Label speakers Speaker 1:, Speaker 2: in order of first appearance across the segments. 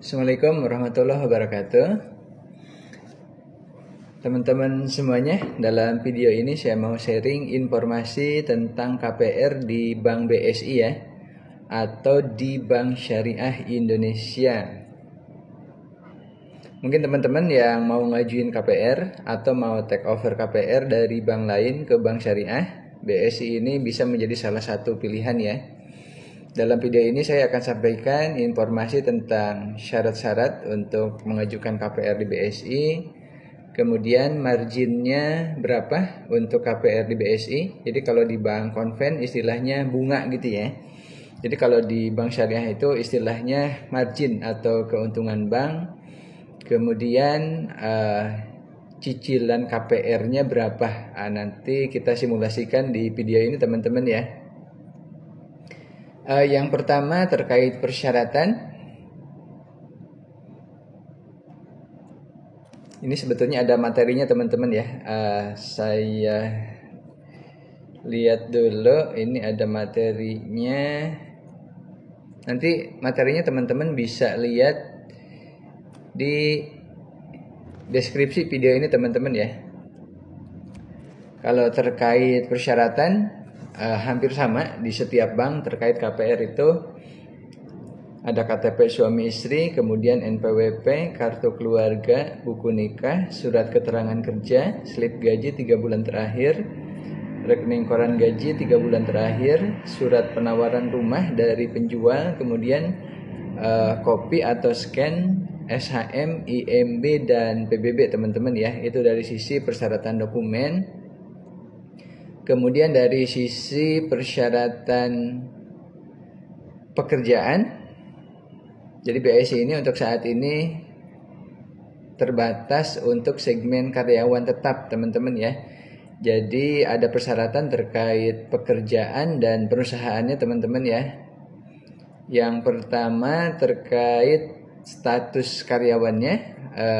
Speaker 1: Assalamualaikum warahmatullahi wabarakatuh. Teman-teman semuanya, dalam video ini saya mau sharing informasi tentang KPR di Bank BSI ya, atau di Bank Syariah Indonesia. Mungkin teman-teman yang mau ngajuin KPR atau mau take over KPR dari bank lain ke Bank Syariah, BSI ini bisa menjadi salah satu pilihan ya. Dalam video ini saya akan sampaikan informasi tentang syarat-syarat untuk mengajukan KPR di BSI, kemudian marginnya berapa untuk KPR di BSI. Jadi kalau di bank konven istilahnya bunga gitu ya. Jadi kalau di bank syariah itu istilahnya margin atau keuntungan bank. Kemudian cicilan KPR-nya berapa. Nanti kita simulasikan di video ini teman-teman ya. Yang pertama terkait persyaratan. Ini sebetulnya ada materinya teman-teman ya. Saya lihat dulu, ini ada materinya. Nanti materinya teman-teman bisa lihat di deskripsi video ini teman-teman ya. Kalau terkait persyaratan hampir sama di setiap bank. Terkait KPR itu ada KTP suami istri, kemudian NPWP, kartu keluarga, buku nikah, surat keterangan kerja, slip gaji 3 bulan terakhir, rekening koran gaji 3 bulan terakhir, surat penawaran rumah dari penjual, kemudian kopi atau scan SHM, IMB dan PBB teman-teman ya. Itu dari sisi persyaratan dokumen. Kemudian dari sisi persyaratan pekerjaan, jadi BSI ini untuk saat ini terbatas untuk segmen karyawan tetap teman-teman ya. Jadi ada persyaratan terkait pekerjaan dan perusahaannya teman-teman ya. Yang pertama terkait status karyawannya,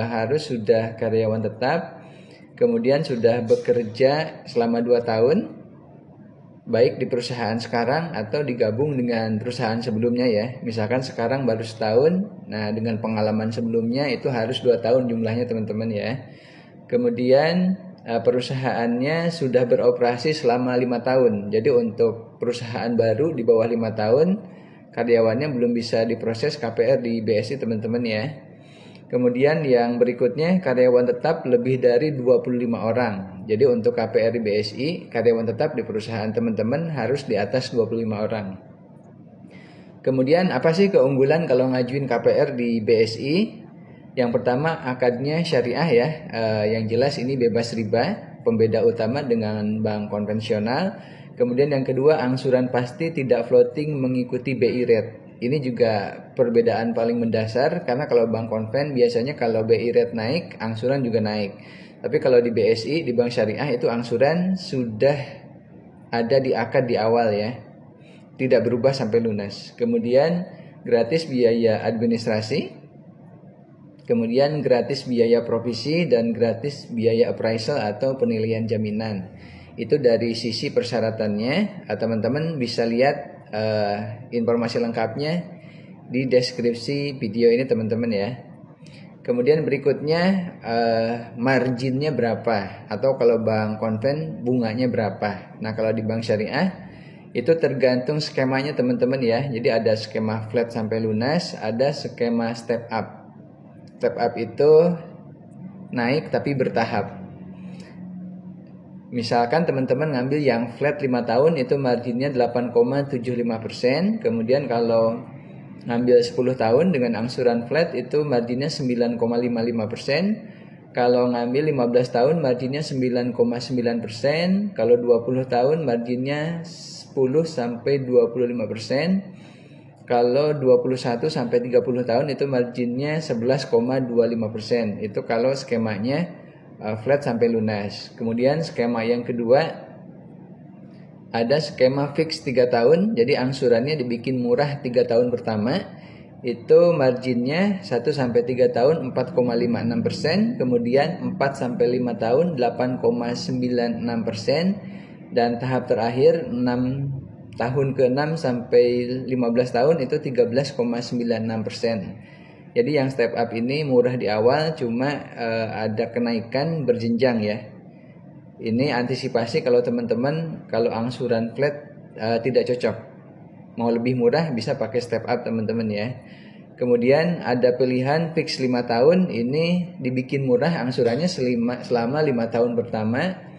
Speaker 1: harus sudah karyawan tetap. Kemudian sudah bekerja selama 2 tahun, baik di perusahaan sekarang atau digabung dengan perusahaan sebelumnya ya. Misalkan sekarang baru setahun, nah dengan pengalaman sebelumnya itu harus 2 tahun jumlahnya teman-teman ya. Kemudian perusahaannya sudah beroperasi selama 5 tahun. Jadi untuk perusahaan baru di bawah 5 tahun, karyawannya belum bisa diproses KPR di BSI teman-teman ya. Kemudian yang berikutnya karyawan tetap lebih dari 25 orang. Jadi untuk KPR di BSI, karyawan tetap di perusahaan teman-teman harus di atas 25 orang. Kemudian apa sih keunggulan kalau ngajuin KPR di BSI? Yang pertama akadnya syariah ya. Yang jelas ini bebas riba, pembeda utama dengan bank konvensional. Kemudian yang kedua angsuran pasti tidak floating mengikuti BI rate. Ini juga perbedaan paling mendasar, karena kalau bank konven biasanya kalau BI rate naik, angsuran juga naik. Tapi kalau di BSI, di bank syariah itu angsuran sudah ada di akad di awal ya. Tidak berubah sampai lunas. Kemudian gratis biaya administrasi. Kemudian gratis biaya provisi dan gratis biaya appraisal atau penilaian jaminan. Itu dari sisi persyaratannya. Teman-teman bisa lihat informasi lengkapnya di deskripsi video ini teman-teman ya. Kemudian berikutnya marginnya berapa, atau kalau bank konven bunganya berapa. Nah kalau di bank syariah itu tergantung skemanya teman-teman ya. Jadi ada skema flat sampai lunas, ada skema step up. Step up itu naik tapi bertahap. Misalkan teman-teman ngambil yang flat 5 tahun itu marginnya 8,75%. Kemudian kalau ngambil 10 tahun dengan angsuran flat itu marginnya 9,55%. Kalau ngambil 15 tahun marginnya 9,9%. Kalau 20 tahun marginnya 10 sampai 25%. Kalau 21 sampai 30 tahun itu marginnya 11,25%. Itu kalau skemanya flat sampai lunas. Kemudian skema yang kedua ada skema fix 3 tahun. Jadi angsurannya dibikin murah 3 tahun pertama. Itu marginnya 1 sampai 3 tahun 4,56%, kemudian 4 sampai 5 tahun 8,96%, dan tahap terakhir 6 tahun ke-6 sampai 15 tahun itu 13,96%. Jadi yang step up ini murah di awal, cuma ada kenaikan berjenjang ya. Ini antisipasi kalau teman-teman kalau angsuran flat tidak cocok. Mau lebih murah bisa pakai step up teman-teman ya. Kemudian ada pilihan fix 5 tahun, ini dibikin murah angsurannya selama 5 tahun pertama.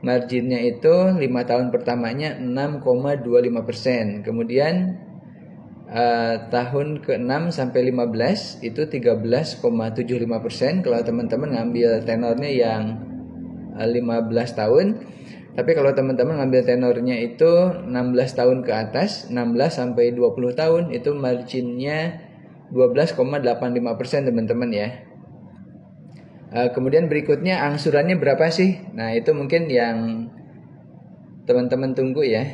Speaker 1: Marginnya itu 5 tahun pertamanya 6,25%. Kemudian tahun ke-6 sampai 15 itu 13,75% kalau teman-teman ngambil tenornya yang 15 tahun. Tapi kalau teman-teman ngambil tenornya itu 16 tahun ke atas, 16 sampai 20 tahun, itu marginnya 12,85% teman-teman ya. Kemudian berikutnya angsurannya berapa sih? Nah, itu mungkin yang teman-teman tunggu ya.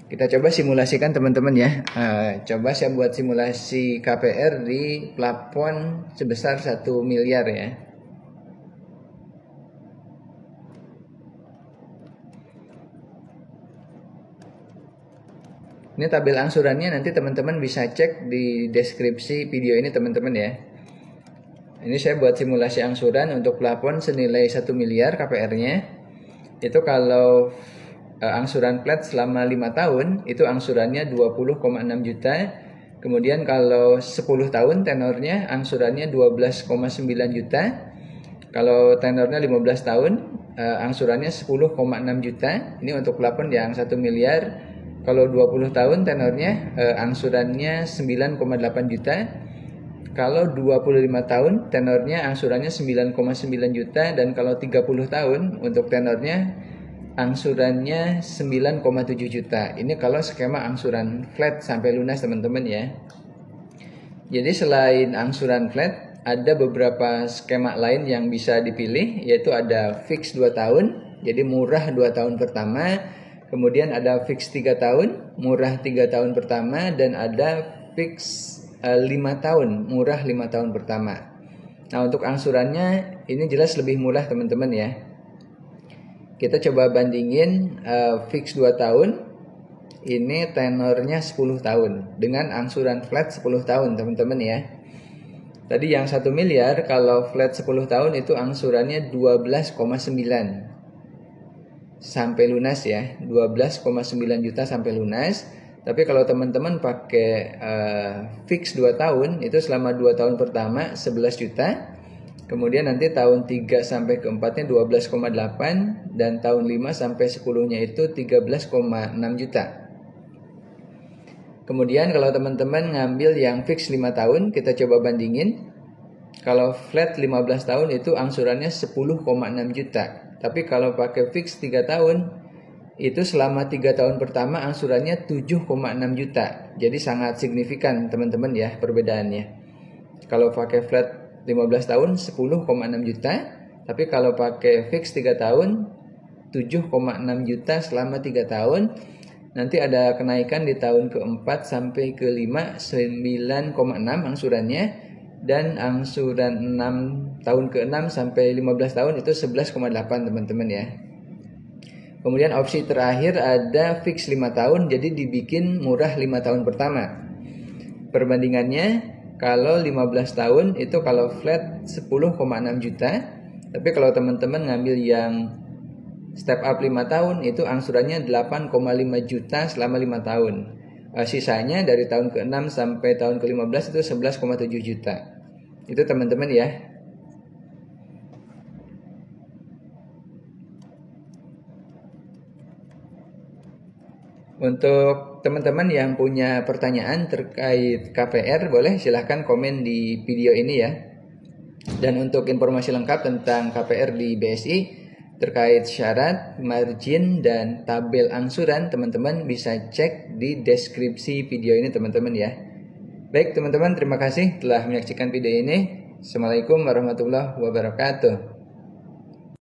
Speaker 1: Kita coba simulasikan teman-teman ya. Coba saya buat simulasi KPR di plafon sebesar 1 miliar ya. Ini tabel angsurannya, nanti teman-teman bisa cek di deskripsi video ini teman-teman ya. Ini saya buat simulasi angsuran untuk plafon senilai 1 miliar KPR-nya. Itu kalau angsuran flat selama 5 tahun itu angsurannya 20,6 juta. Kemudian kalau 10 tahun tenornya angsurannya 12,9 juta. Kalau tenornya 15 tahun angsurannya 10,6 juta. Ini untuk plafon yang 1 miliar. Kalau 20 tahun tenornya angsurannya 9,8 juta. Kalau 25 tahun tenornya angsurannya 9,9 juta. Dan kalau 30 tahun untuk tenornya angsurannya 9,7 juta. Ini kalau skema angsuran flat sampai lunas teman-teman ya. Jadi selain angsuran flat, ada beberapa skema lain yang bisa dipilih, yaitu ada fix 2 tahun, jadi murah 2 tahun pertama. Kemudian ada fix 3 tahun, murah 3 tahun pertama. Dan ada fix 5 tahun, murah 5 tahun pertama. Nah, untuk angsurannya ini jelas lebih murah teman-teman ya. Kita coba bandingin fix 2 tahun, ini tenornya 10 tahun dengan angsuran flat 10 tahun teman-teman ya. Tadi yang 1 miliar kalau flat 10 tahun itu angsurannya 12,9 sampai lunas ya, 12,9 juta sampai lunas. Tapi kalau teman-teman pakai fix 2 tahun itu selama 2 tahun pertama 11 juta. Kemudian nanti tahun 3 sampai ke 4-nya 12,8 dan tahun 5 sampai 10-nya itu 13,6 juta. Kemudian kalau teman-teman ngambil yang fix 5 tahun, kita coba bandingin. Kalau flat 15 tahun itu angsurannya 10,6 juta. Tapi kalau pakai fix 3 tahun, itu selama 3 tahun pertama angsurannya 7,6 juta. Jadi sangat signifikan teman-teman ya perbedaannya. Kalau pakai flat 15 tahun 10,6 juta. Tapi kalau pakai fix 3 tahun 7,6 juta selama 3 tahun. Nanti ada kenaikan di tahun ke-4 sampai ke-5 9,6 angsurannya. Dan angsuran 6 tahun ke-6 sampai 15 tahun itu 11,8 teman-teman ya. Kemudian opsi terakhir ada fix 5 tahun, jadi dibikin murah 5 tahun pertama. Perbandingannya kalau 15 tahun itu kalau flat 10,6 juta. Tapi kalau teman-teman ngambil yang step up 5 tahun itu angsurannya 8,5 juta selama 5 tahun. Sisanya dari tahun ke-6 sampai tahun ke-15 itu 11,7 juta. Itu teman-teman ya. Untuk teman-teman yang punya pertanyaan terkait KPR, boleh silahkan komen di video ini ya. Dan untuk informasi lengkap tentang KPR di BSI terkait syarat, margin, dan tabel angsuran, teman-teman bisa cek di deskripsi video ini teman-teman ya. Baik teman-teman, terima kasih telah menyaksikan video ini. Assalamualaikum warahmatullahi wabarakatuh.